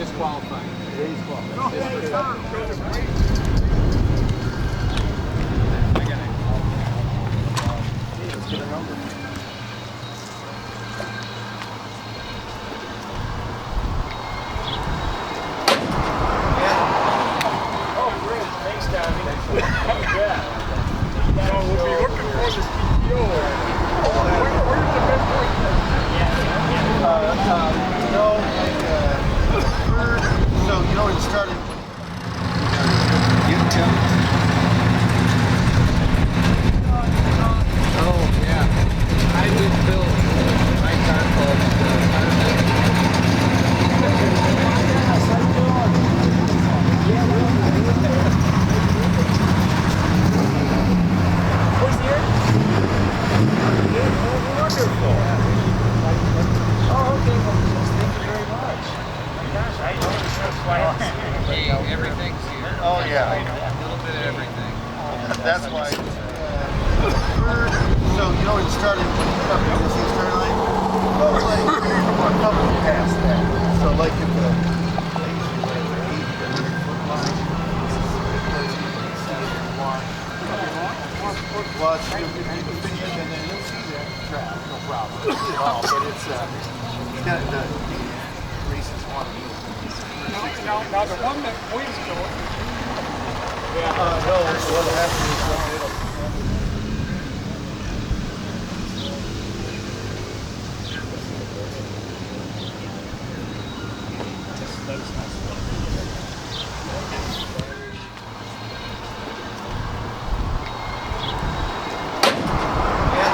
disqualified. He's qualified. Let's get a number. So you know it started. Oh, yeah. I just built my car called What's here? Wonderful. Oh, okay. Well, thank you very much. Gosh, I noticed that's why everything's here. Oh yeah. A little bit of everything. That's why. So you know it started. You see turn lane. Oh, like a couple past that. So like if the watch you opinion and then you'll see that trap, no problem. But it's kind of the racist one. Now the one that points to it. No, what happened is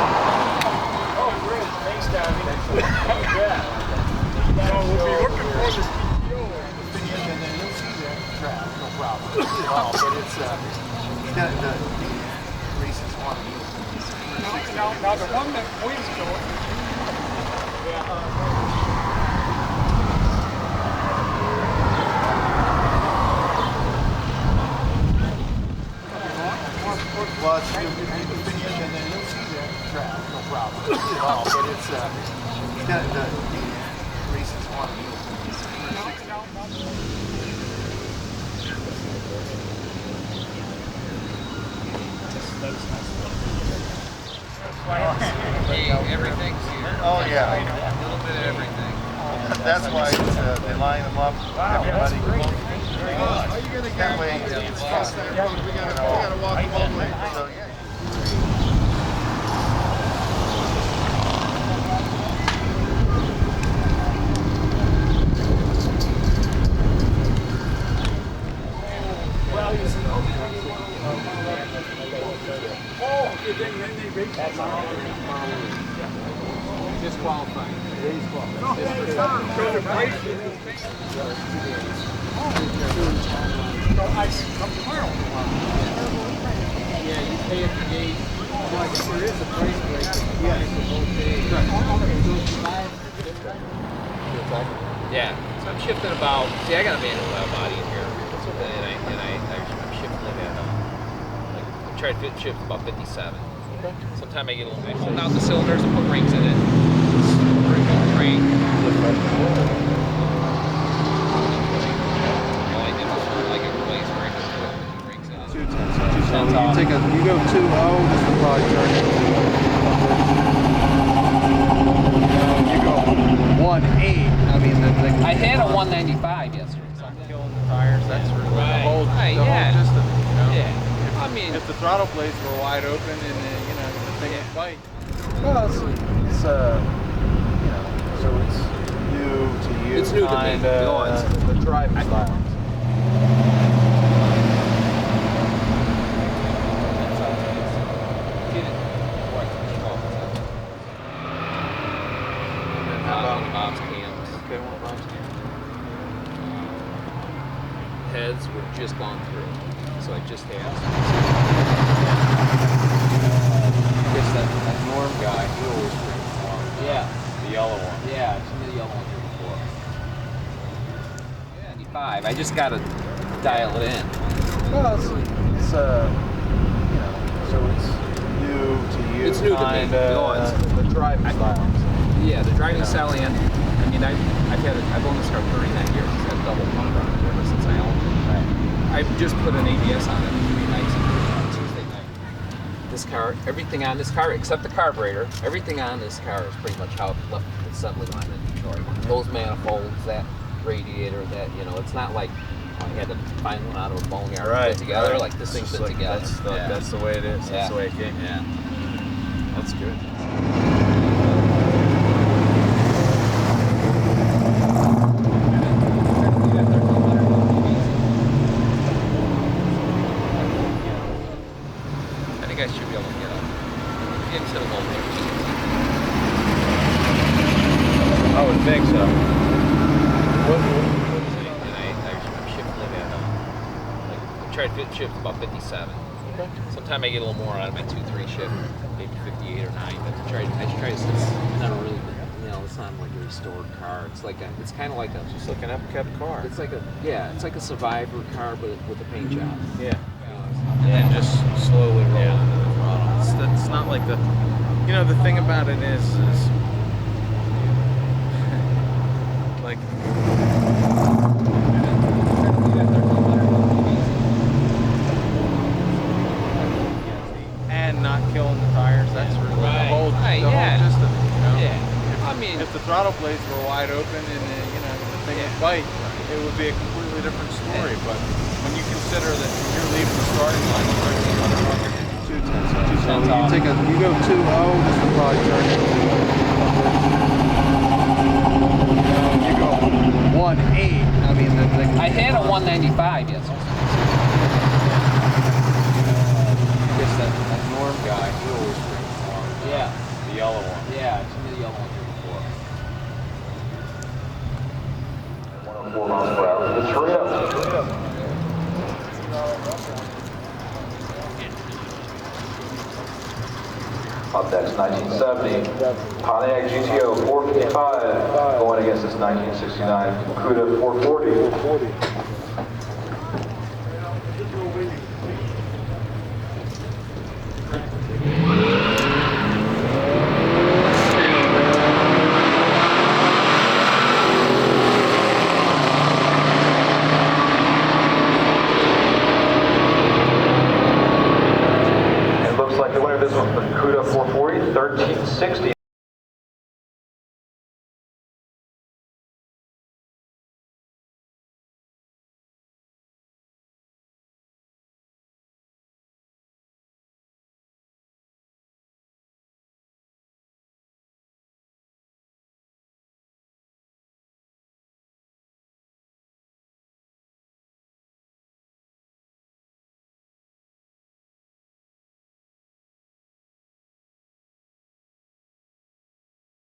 Oh, great. Thanks, Tommy. Yeah. So we'll be looking for this PTO. opinion and then you'll see that trap, no problem. But it's kind of the racist one. Now the one that points to it. Watch your opinion and then you'll see that trap, no problem. But it's kind of the racist one. Everything's here. Oh yeah. A little bit of everything. That's why they line them up. Everybody. How you gonna that way it's fast. We gotta walk them all the way. So yeah. Disqualified. He's qualified. Come tomorrow. Yeah, you pay at the gate. I guess there is a price break. Yeah, for both days. Yeah, so I'm shifting about. See, I got a manual body in here, I'm shifting it at. I'm trying to shift about 57. Okay. Sometimes I get a little bit. Pull out the cylinders and put rings in it. Bring the train. All I did was put like a place where I could put rings in it. 210. So you go 2-0, this will probably turn into. You go 1-8. I mean, I had a 195 yesterday. So I'm killing the tires. That's really Right. the whole Yeah. system. You know? Yeah. I mean, If the throttle blades were wide open and the thing would fight. Well, it's you know, so it's new to you. It's new to me. No, it's- the driving style. get it. One of Bob's cams. Okay, one of Bob's Heads were just gone through. So I just had. I guess that Norm guy, he always brings along the yellow one. Yeah, I've seen the yellow one here before. Yeah, 95. I just gotta dial it in. Well, it's you know, so it's new to you. It's new to me. No, it's- the driving style. Yeah, the driving Yeah. style and I mean I've owned this car 39 years. double pump on it ever since I owned it. I just put an ABS on it 3 nights ago on Tuesday night. This car, everything on this car, except the carburetor, everything on this car is pretty much how it left the assembly line in Detroit. Those manifolds, that radiator, that, you know, it's not like I had to find one out of a boneyard and put together. Like this thing fit together. That's the way it is. That's the way it came. Yeah. That's good. I think I should be able to get into the low voltage. I would think so. I'm shifting it at like I try to shift about 57. Okay. Sometimes I get a little more out of my 2-3 shift, maybe 58 or 9. But I should try to. It's never really been, you know, it's not like a restored car. It's like it's kind of like a Just like an upkept car. It's like it's like a Survivor car, but with a paint job. Yeah. And just slowly roll into the throttle. It's not like the, you know, the thing about it is like, and not killing the tires. That's really the whole system. You know? Yeah. I mean, If the throttle blades were wide open and you know the thing would bite, it would be a completely different story. But when you consider that you're leaving the starting line, you're 2 So you go 2-0, this will probably turn into, you go 1-8. I mean, I had a 195 yesterday. I guess that Norm guy, he always brings along the yellow one. Yeah, it's the yellow one. 104 miles per hour. The Torino. Up next, 1970 Pontiac GTO 455 going against this 1969 CUDA 440. Like the winner of this one for the CUDA 440, 1360.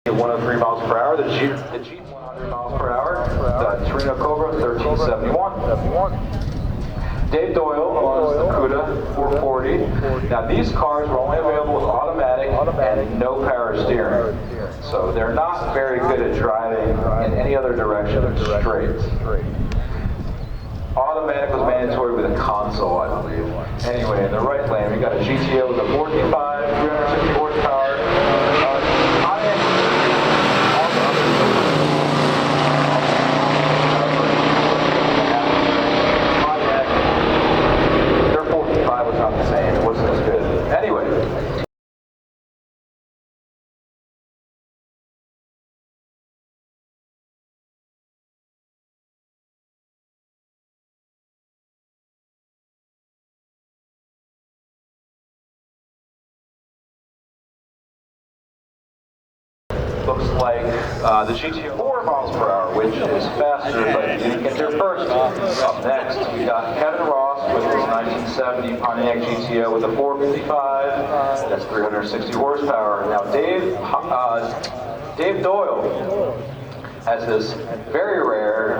At 103 miles per hour, the Jeep 100 miles per hour, the Torino Cobra 1371. Dave Doyle owns the CUDA 440. Now these cars were only available with automatic and no power steering. So they're not very good at driving in any other direction than straight. Automatic was mandatory with a console, I believe. Anyway, in the right lane, we got a GTO with a 455, 360 horsepower. Their 455 was not the same. It wasn't as good. Anyway. Looks like the GTO 4 miles per hour, which is faster, but you didn't get there first. Up next, we got Kevin Ross with his 1970 Pontiac GTO with a 455. That's 360 horsepower. Now, Dave Doyle has this very rare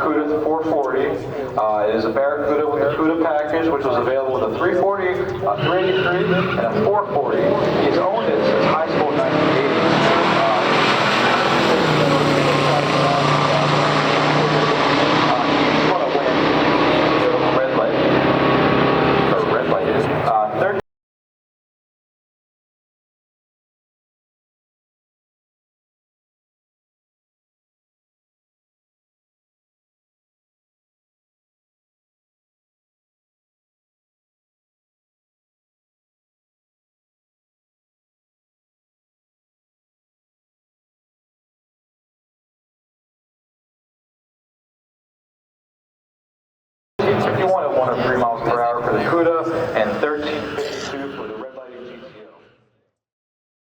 CUDA 440. It is a Barracuda with the CUDA package, which was available with a 340, a 383, and a 440. He's owned it since high school in 1980. 1351 at 103 miles per hour for the CUDA, and 1350